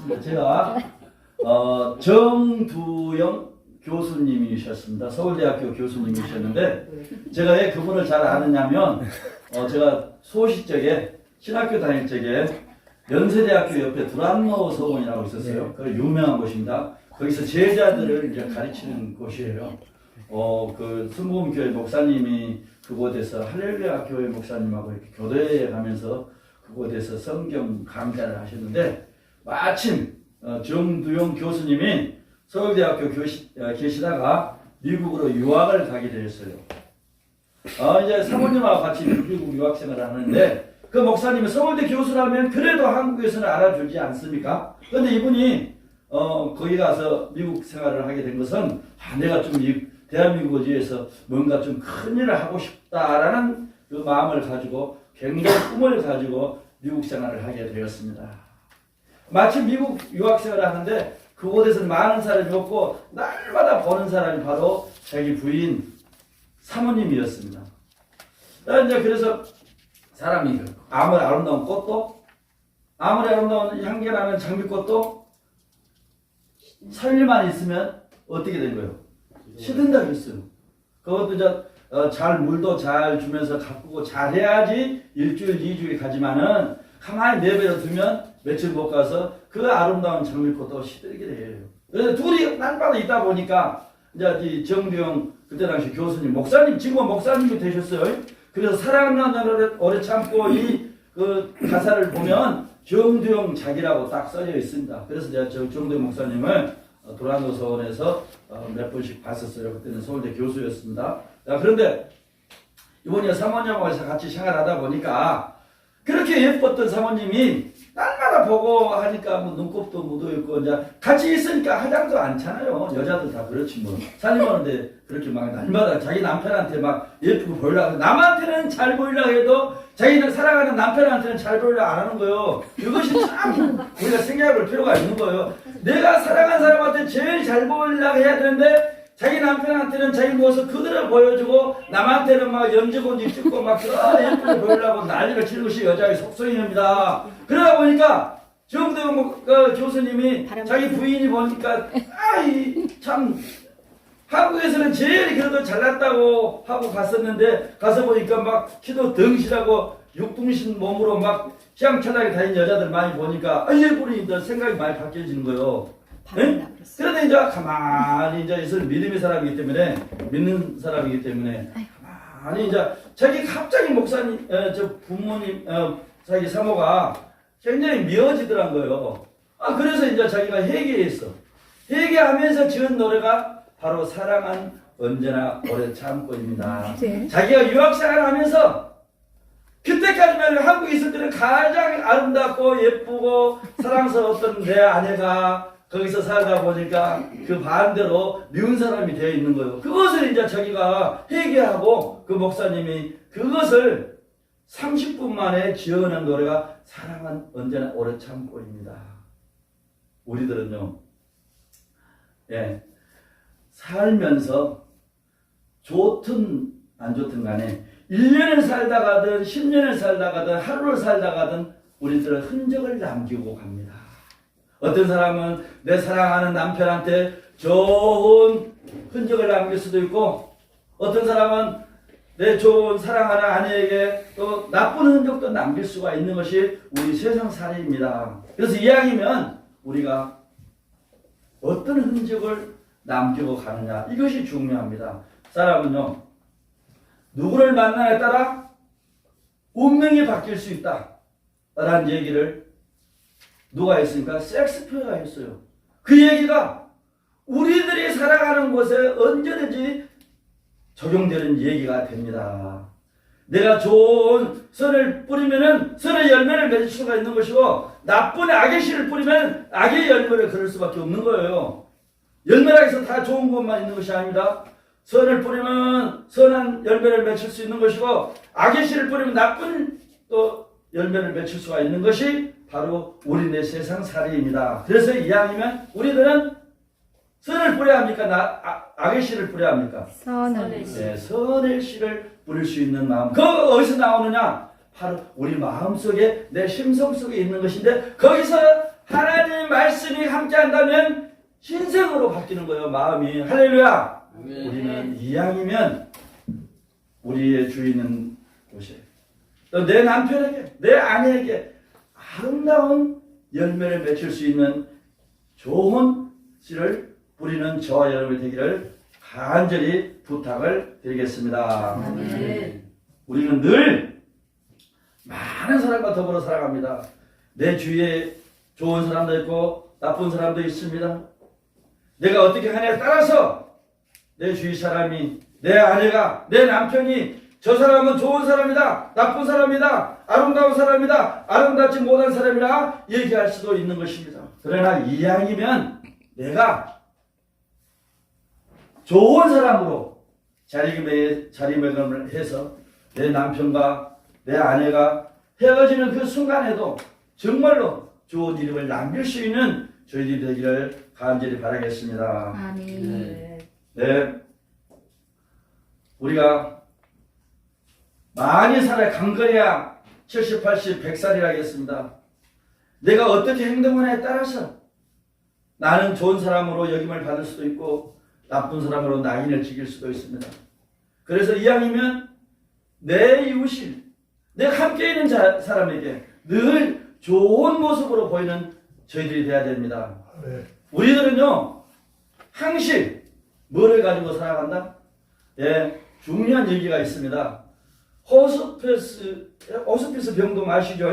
알겠습니다. 제가 정두영 교수님이셨습니다. 서울대학교 교수님이셨는데 제가 왜 그분을 잘 아느냐면 제가 소시적에 신학교 다닐 적에 연세대학교 옆에 두란노 서원이라고 있었어요. 그 유명한 곳입니다. 거기서 제자들을 이제 가르치는 곳이에요. 그 순복음교회 목사님이 그곳에서 할렐루야 교회 목사님하고 이렇게 교대에 가면서 그곳에서 성경 강좌를 하셨는데 마침 정두영 교수님이 서울대학교 계시다가 미국으로 유학을 가게 되었어요. 이제 사모님하고 같이 미국 유학 생활을 하는데 그 목사님이 서울대 교수라면 그래도 한국에서는 알아주지 않습니까? 그런데 이분이 거기 가서 미국 생활을 하게 된 것은 내가 좀 이 대한민국을 위해서 뭔가 좀 큰 일을 하고 싶다라는 그 마음을 가지고 굉장히 꿈을 가지고 미국 생활을 하게 되었습니다. 마침 미국 유학 생활을 하는데 그곳에서는 많은 사람이 없고 날마다 보는 사람이 바로 자기 부인 사모님이었습니다. 이제 그래서 사람이 아무리 아름다운 꽃도 아무리 아름다운 향기나는 장미꽃도 3일만 있으면 어떻게 된 거예요? 시든다고 했어요. 그것도 잘 물도 잘 주면서 가꾸고 잘 해야지 일주일, 2주일 가지만은 가만히 내버려 두면 며칠 못 가서 그 아름다운 장미꽃도 시들게 돼요. 그래서 둘이 날마다 있다 보니까 이제 이 정두영 그때 당시 교수님, 목사님, 지금은 목사님이 되셨어요. 그래서 사랑하는 나라를 오래 참고 이 그 가사를 보면 정두영 작이라고 딱 써져 있습니다. 그래서 제가 정두영 목사님을 도란도 서원에서 몇 번씩 봤었어요. 그때는 서울대 교수였습니다. 그런데 이번에 사모님하고 같이 생활하다 보니까 그렇게 예뻤던 사모님이 날마다 보고 하니까 뭐 눈곱도 묻어있고 이제 같이 있으니까 화장도 않잖아요. 여자들 다 그렇지 뭐. 살림하는데 그렇게 막 날마다 자기 남편한테 막 예쁘고 보이려고 남한테는 잘 보이려고 해도 자기는 사랑하는 남편한테는 잘 보이려고 안 하는 거예요. 이것이 참 우리가 생각해 볼 필요가 있는 거예요. 내가 사랑하는 사람한테 제일 잘 보이려고 해야 되는데 자기 남편한테는 자기 모습 그대로 보여주고 남한테는 막 염지곤지 찍고 막 예쁘게 보이려고 난리를 치는 것이 여자의 속성입니다. 그러다 보니까 정두영 교수님이 자기 부인이 보니까 참 한국에서는 제일 그래도 잘났다고 하고 갔었는데 가서 보니까 막 키도 덩실하고 육둥신 몸으로 막 휘황찬란하게 다니는 여자들 많이 보니까 예쁘니 생각이 많이 바뀌어지는 거예요. 네? 그런데 이제 가만히 이제 있을 믿음의 사람이기 때문에 믿는 사람이기 때문에 가만히 이제 자기 갑자기 목사님 저 부모님 자기 사모가 굉장히 미워지더란 거예요. 그래서 이제 자기가 회개했어. 회개하면서 지은 노래가 바로 사랑은 언제나 오래 참고입니다. 자기가 유학생활을 하면서 그때까지만 한국에 있을 때는 가장 아름답고 예쁘고 사랑스러웠던 내 아내가 거기서 살다 보니까 그 반대로 미운 사람이 되어 있는 거예요. 그것을 이제 자기가 회개하고 그 목사님이 그것을 30분 만에 지어낸 노래가 사랑은 언제나 오래 참고입니다. 우리들은요, 살면서 좋든 안 좋든 간에 1년을 살다가든 10년을 살다가든 하루를 살다가든 우리들은 흔적을 남기고 갑니다. 어떤 사람은 내 사랑하는 남편한테 좋은 흔적을 남길 수도 있고 어떤 사람은 내 좋은 사랑하는 아내에게 또 나쁜 흔적도 남길 수가 있는 것이 우리 세상살이입니다. 그래서 이왕이면 우리가 어떤 흔적을 남기고 가느냐 이것이 중요합니다. 사람은요 누구를 만나에 따라 운명이 바뀔 수 있다 라는 얘기를 누가 했습니까? 셰익스피어가 했어요. 그 얘기가 우리들이 살아가는 곳에 언제든지 적용되는 얘기가 됩니다. 내가 좋은 선을 뿌리면은 선의 열매를 맺을 수가 있는 것이고 나쁜 악의 씨를 뿌리면 악의 열매를 거둘 수밖에 없는 거예요. 열매라 해서 다 좋은 것만 있는 것이 아닙니다. 선을 뿌리면 선한 열매를 맺을 수 있는 것이고 악의 씨를 뿌리면 나쁜 또 열매를 맺을 수가 있는 것이 바로 우리네 세상살이입니다. 그래서 이왕이면 우리들은 선을 뿌려야 합니까? 악의 씨를 뿌려야 합니까? 선을. 네, 선의 씨를 뿌릴 수 있는 마음. 그거 어디서 나오느냐? 바로 우리 마음속에 내 심성 속에 있는 것인데 거기서 하나님의 말씀이 함께 한다면 신생으로 바뀌는 거예요. 마음이. 할렐루야. 아멘. 우리는 이왕이면 우리의 주인은 곳이에요. 또 내 남편에게, 내 아내에게 아름다운 열매를 맺힐 수 있는 좋은 씨를 뿌리는 저와 여러분이 되기를 간절히 부탁을 드리겠습니다. 아멘. 우리는 늘 많은 사람과 더불어 살아갑니다. 내 주위에 좋은 사람도 있고 나쁜 사람도 있습니다. 내가 어떻게 하냐에 따라서 내 주위 사람이, 내 아내가, 내 남편이 저 사람은 좋은 사람이다, 나쁜 사람이다, 아름다운 사람이다, 아름답지 못한 사람이라 얘기할 수도 있는 것입니다. 그러나 이왕이면 내가 좋은 사람으로 자리매김을 해서 내 남편과 내 아내가 헤어지는 그 순간에도 정말로 좋은 이름을 남길 수 있는 저희들이 되기를 간절히 바라겠습니다. 아멘. 네, 우리가 많이 살아 강건해야 70, 80, 100살이라 하겠습니다. 내가 어떻게 행동하냐에 따라서 나는 좋은 사람으로 여김을 받을 수도 있고 나쁜 사람으로 낙인을 찍힐 수도 있습니다. 그래서 이왕이면 내 이웃이, 내가 함께 있는 사람에게 늘 좋은 모습으로 보이는 저희들이 돼야 됩니다. 우리들은요, 항상 뭐를 가지고 살아간다? 예, 중요한 얘기가 있습니다. 호스피스 병동 아시죠?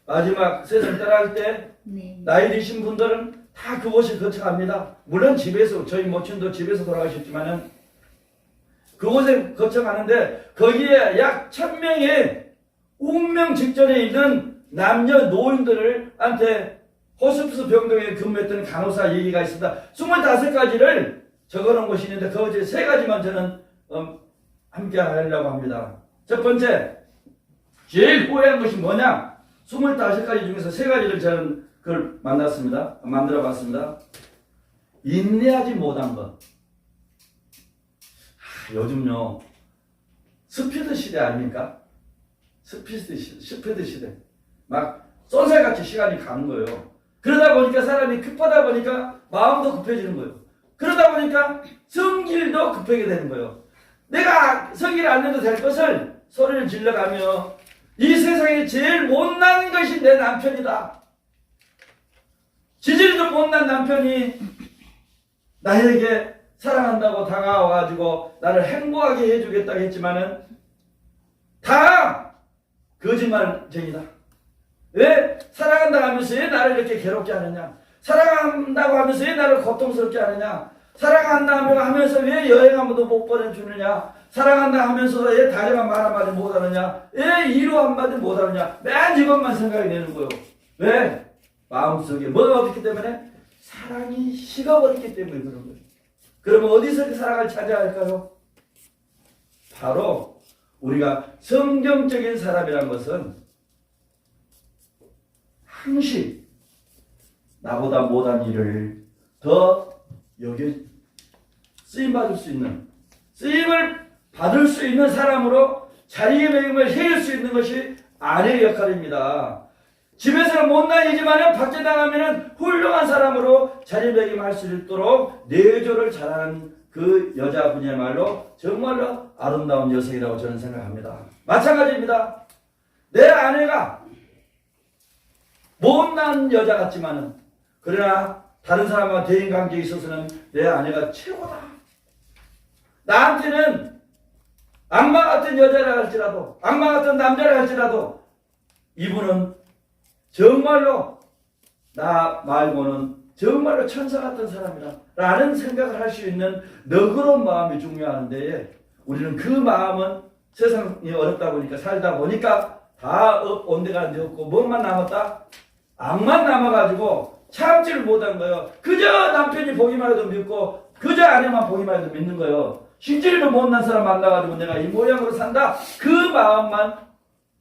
마지막 세상 떠날 때 네. 나이 드신 분들은 다 그곳에 거쳐갑니다. 물론 집에서, 저희 모친도 집에서 돌아가셨지만은 그곳에 거쳐가는데 거기에 약 1000명의 운명 직전에 있는 남녀 노인들한테 호스피스 병동에 근무했던 간호사 얘기가 있습니다. 25가지를 적어놓은 것이 있는데 그 중에 3가지만 저는 함께 하려고 합니다. 첫 번째, 제일 후회한 것이 뭐냐? 25가지 중에서 3가지를 저는 그걸 만들어 봤습니다. 인내하지 못한 것. 요즘요, 스피드 시대 아닙니까? 스피드 시대. 막 쏜살같이 시간이 가는 거예요. 그러다 보니까 사람이 급하다 보니까 마음도 급해지는 거예요. 그러다 보니까 성질도 급하게 되는 거예요. 내가 성질 안 내도 될 것을 소리를 질러가며 이 세상에 제일 못난 것이 내 남편이다. 지질이도 못난 남편이 나에게 사랑한다고 다가와가지고 나를 행복하게 해주겠다고 했지만은 다 거짓말쟁이다. 왜 사랑한다고 하면서 왜 나를 이렇게 괴롭게 하느냐? 사랑한다고 하면서 왜 나를 고통스럽게 하느냐? 사랑한다고 하면서 왜 여행 한 번도 못 보내주느냐? 사랑한다 하면서도 왜 다정한 말 한마디 못하느냐? 왜 위로 한마디 못하느냐? 맨 이것만 생각이 되는 거예요. 왜? 마음속에 뭐가 없기 때문에? 사랑이 식어버렸기 때문에 그런 거예요. 그러면 어디서 그 사랑을 찾아야 할까요? 바로 우리가 성경적인 사람이란 것은 항상 나보다 못한 일을 더 쓰임받을 수 있는, 쓰임을 받을 수 있는 사람으로 자리매김을 해일 수 있는 것이 아내의 역할입니다. 집에서는 못난 이지만 밖에 나가면 훌륭한 사람으로 자리매김할 수 있도록 내조를 잘하는 그 여자분이야말로 정말로 아름다운 여성이라고 저는 생각합니다. 마찬가지입니다. 내 아내가 못난 여자 같지만은 그러나 다른 사람과 대인관계에 있어서는 내 아내가 최고다. 나한테는 악마 같은 여자라 할지라도, 악마 같은 남자라 할지라도 이분은 정말로 나 말고는 정말로 천사 같은 사람이다 라는 생각을 할 수 있는 너그러운 마음이 중요한데 우리는 그 마음은 세상이 어렵다 보니까 살다 보니까 다 온데가 되었고 뭐만 남았다? 악만 남아가지고 참지를 못한 거예요. 그저 남편이 보기만 해도 믿고 그저 아내만 보기만 해도 믿는 거예요. 신질도 못난 사람 만나가지고 내가 이 모양으로 산다. 그 마음만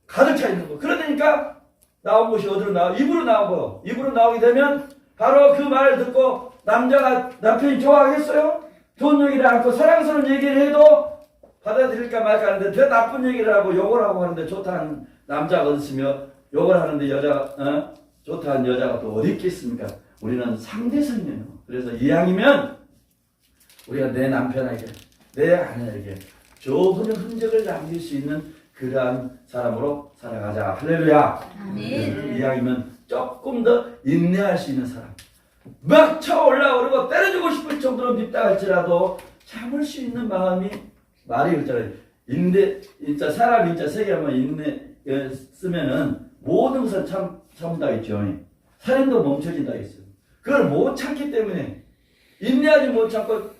가득 차 있는 거. 그러니까 나온 것이 어디로 나와? 입으로 나오고 입으로 나오게 되면 바로 그 말을 듣고 남편이 좋아하겠어요? 좋은 얘기를 않고 사랑스러운 얘기를 해도 받아들일까 말까 하는데 더 나쁜 얘기를 하고 욕을 하고 하는데 좋다는 남자가 어디 있으며 욕을 하는데 좋다는 여자가 또 어디 있겠습니까? 우리는 상대성이에요. 그래서 이왕이면 우리가 내 남편에게, 내 아내에게 좋은 흔적을 남길 수 있는 그러한 사람으로 살아가자. 할렐루야. 아멘. 이왕이면 조금 더 인내할 수 있는 사람. 막 쳐올라오르고 때려주고 싶을 정도로 밉다 할지라도 참을 수 있는 마음이, 말이 그렇잖아요. 인내, 진짜 사람 인자 세개 한번 인내 쓰면은 모든 것을 참다 했죠. 살인도 멈춰진다 했어요. 그걸 못 참기 때문에, 인내하지 못 참고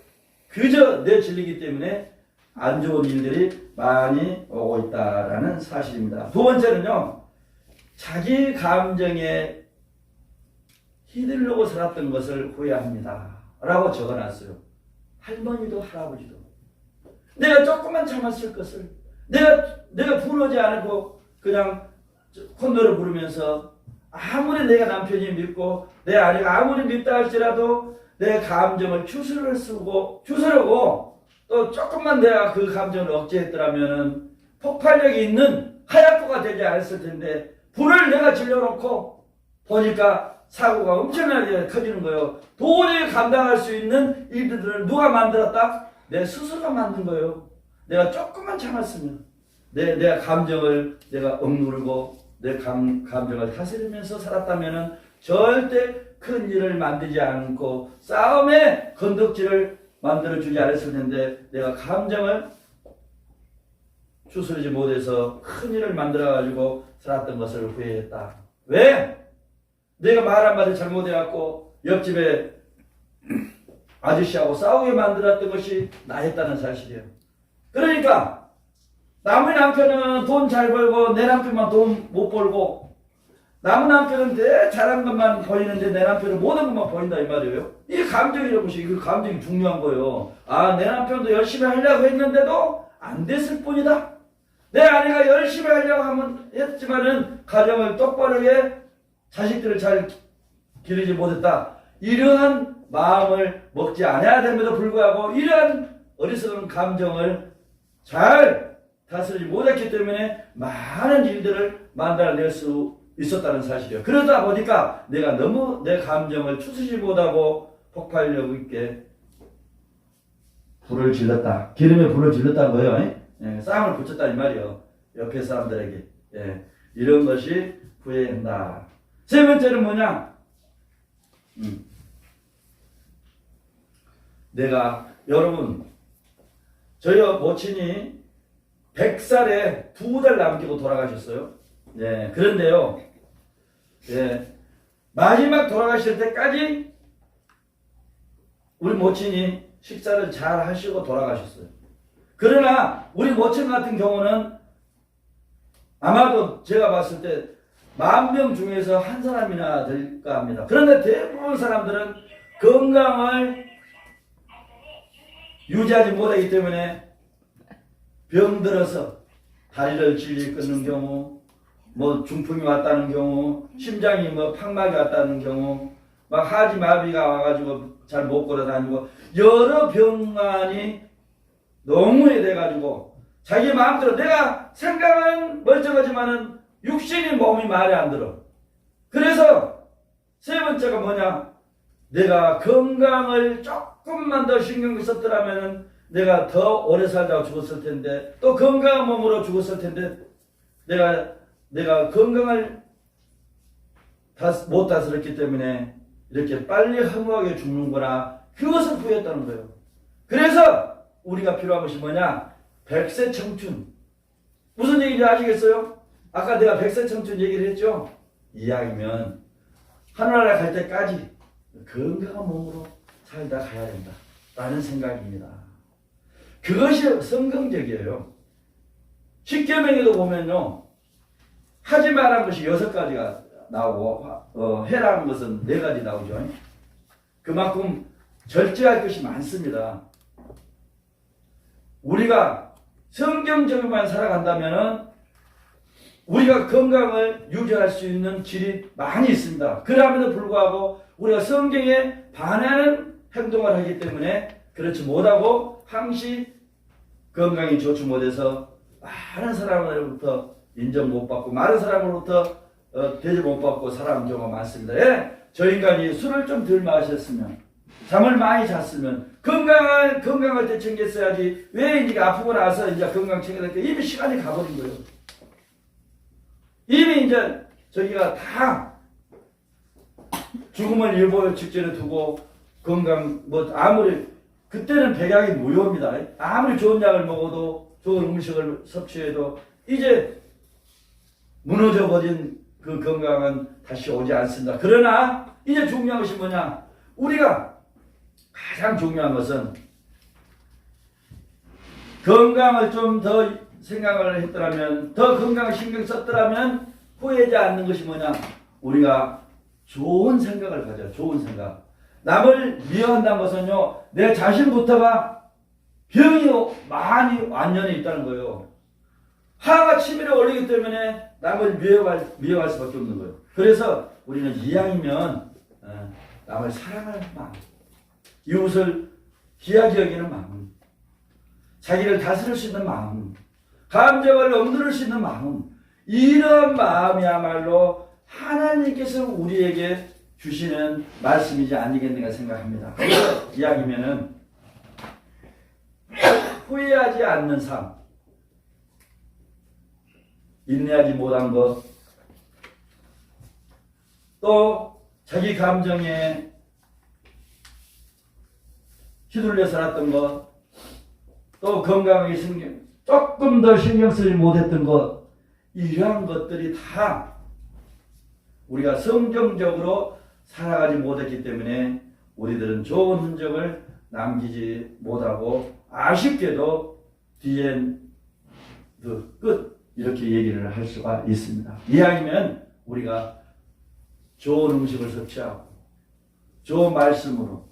그저 내 진리기 때문에 안 좋은 일들이 많이 오고 있다라는 사실입니다. 두 번째는요, 자기 감정에 휘둘르고 살았던 것을 후회합니다 라고 적어놨어요. 할머니도 할아버지도 내가 조금만 참았을 것을, 내가 분하지 않고 그냥 콘도를 부르면서 아무리 내가 남편이 밉고 내 아내가 아무리 밉다 할지라도 내 감정을 추스르고 또 조금만 내가 그 감정을 억제했더라면은 폭발력이 있는 하얗고가 되지 않았을 텐데, 불을 내가 질러놓고 보니까 사고가 엄청나게 커지는 거예요. 도저히 감당할 수 있는 일들을 누가 만들었다? 내 스스로가 만든 거예요. 내가 조금만 참았으면, 내가 감정을 내가 억누르고 내 감정을 다스리면서 살았다면은 절대 큰 일을 만들지 않고 싸움의 건덕지를 만들어주지 않았을 텐데, 내가 감정을 추스르지 못해서 큰 일을 만들어가지고 살았던 것을 후회했다. 왜? 내가 말 한마디 잘못해갖고 옆집에 아저씨하고 싸우게 만들었던 것이 나였다는 사실이에요. 그러니까 남의 남편은 돈 잘 벌고 내 남편만 돈 못 벌고, 남의 남편은 내 잘한 것만 보이는데 내 남편은 모든 것만 보인다 이 말이에요. 이게 감정이라는 것이, 그 감정이 중요한 거예요. 아, 내 남편도 열심히 하려고 했는데도 안 됐을 뿐이다. 내 아내가 열심히 하려고 하면 했지만은 가정을 똑바르게 자식들을 잘 기르지 못했다. 이러한 마음을 먹지 않아야 됨에도 불구하고 이러한 어리석은 감정을 잘 다스리지 못했기 때문에 많은 일들을 만들어낼 수 있었다는 사실이에요. 그러다 보니까 내가 너무 내 감정을 추스리지 못하고 폭발력 있게 불을 질렀다. 기름에 불을 질렀다는 거예요. 예, 쌈을 붙였다 이 말이에요. 옆에 사람들에게. 예, 이런 것이 후회한다. 세 번째는 뭐냐? 내가, 여러분, 저희 모친이 100살에 2달 남기고 돌아가셨어요. 예, 그런데요, 예, 마지막 돌아가실 때까지 우리 모친이 식사를 잘 하시고 돌아가셨어요. 그러나 우리 모친 같은 경우는 아마도 제가 봤을 때 10,000명 중에서 한 사람이나 될까 합니다. 그런데 대부분 사람들은 건강을 유지하지 못하기 때문에 병들어서 다리를 질질 끊는 경우, 뭐 중풍이 왔다는 경우, 심장이 뭐 판막이 왔다는 경우, 막 하지마비가 와가지고 잘 못 걸어다니고, 여러 병만이 농후에 돼가지고 자기 마음대로, 내가 생각은 멀쩡하지만은 육신이 몸이 말이 안 들어. 그래서 세 번째가 뭐냐? 내가 건강을 조금만 더 신경 썼더라면은 내가 더 오래 살다가 죽었을 텐데, 또 건강한 몸으로 죽었을 텐데, 내가 건강을 못 다스렸기 때문에 이렇게 빨리 허무하게 죽는구나. 그것을 후회했다는 거예요. 그래서 우리가 필요한 것이 뭐냐? 100세 청춘. 무슨 얘기인지 아시겠어요? 아까 내가 100세 청춘 얘기를 했죠? 이왕이면 하늘나라 갈 때까지 건강한 몸으로 살다 가야 된다 라는 생각입니다. 그것이 성경적이에요. 십계명에도 보면요, 하지 말라는 것이 6가지가 나오고 해라는 것은 4가지 나오죠. 그만큼 절제할 것이 많습니다. 우리가 성경적으로만 살아간다면 우리가 건강을 유지할 수 있는 길이 많이 있습니다. 그럼에도 불구하고 우리가 성경에 반하는 행동을 하기 때문에 그렇지 못하고 항시 건강이 좋지 못해서 많은 사람으로부터 인정 못 받고, 많은 사람으로부터 대접 못 받고 살아가는 경우가 많습니다. 예? 저 인간이 술을 좀 덜 마셨으면, 잠을 많이 잤으면, 건강할 때 챙겼어야지. 왜 이제 아프고 나서 이제 건강 챙겼을 때 이미 시간이 가버린 거예요. 이미 이제 저기가 다 죽음을 일보 직전에 두고 건강, 아무리, 그때는 백약이 무효입니다. 아무리 좋은 약을 먹어도, 좋은 음식을 섭취해도, 이제 무너져 버린 그 건강은 다시 오지 않습니다. 그러나 이제 중요한 것이 뭐냐? 우리가 가장 중요한 것은 건강을 좀 더 생각을 했더라면, 더 건강을 신경 썼더라면 후회하지 않는 것이 뭐냐? 우리가 좋은 생각을 가져. 좋은 생각. 남을 미워한다는 것은요, 내 자신부터가 병이 많이 완연해 있다는 거예요. 하나가 치밀어 올리기 때문에 남을 미워할 수밖에 없는 거예요. 그래서 우리는 이왕이면 남을 사랑하는 마음, 이웃을 귀하게 여기는 마음, 자기를 다스릴 수 있는 마음, 감정을 억누를 수 있는 마음, 이런 마음이야말로 하나님께서 우리에게 주시는 말씀이지 아니겠는가 생각합니다. 그래서 이왕이면은 후회하지 않는 삶, 인내하지 못한 것, 또 자기 감정에 휘둘려 살았던 것, 또 건강하게 조금 더 신경 쓰지 못했던 것, 이러한 것들이 다 우리가 성경적으로 살아가지 못했기 때문에 우리들은 좋은 흔적을 남기지 못하고 아쉽게도 뒤엔 끝, 이렇게 얘기를 할 수가 있습니다. 이왕이면 우리가 좋은 음식을 섭취하고 좋은 말씀으로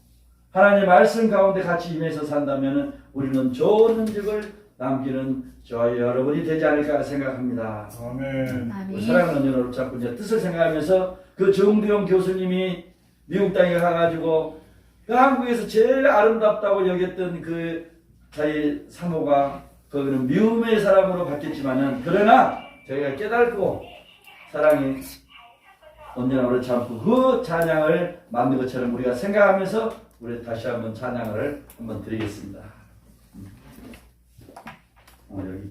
하나님의 말씀 가운데 같이 임해서 산다면 우리는 좋은 흔적을 남기는 저와 여러분이 되지 않을까 생각합니다. 아멘. 사랑하는 여러분, 자꾸 이제 뜻을 생각하면서 그 정두영 교수님이 미국 땅에 가가지고 그 한국에서 제일 아름답다고 여겼던 그 자기 사모가 거기는 미움의 사람으로 바뀌었지만은, 그러나 저희가 깨닫고 사랑이 언제나 오래 참고 그 찬양을 만든 것처럼 우리가 생각하면서 우리 다시 한번 찬양을 한번 드리겠습니다. 여기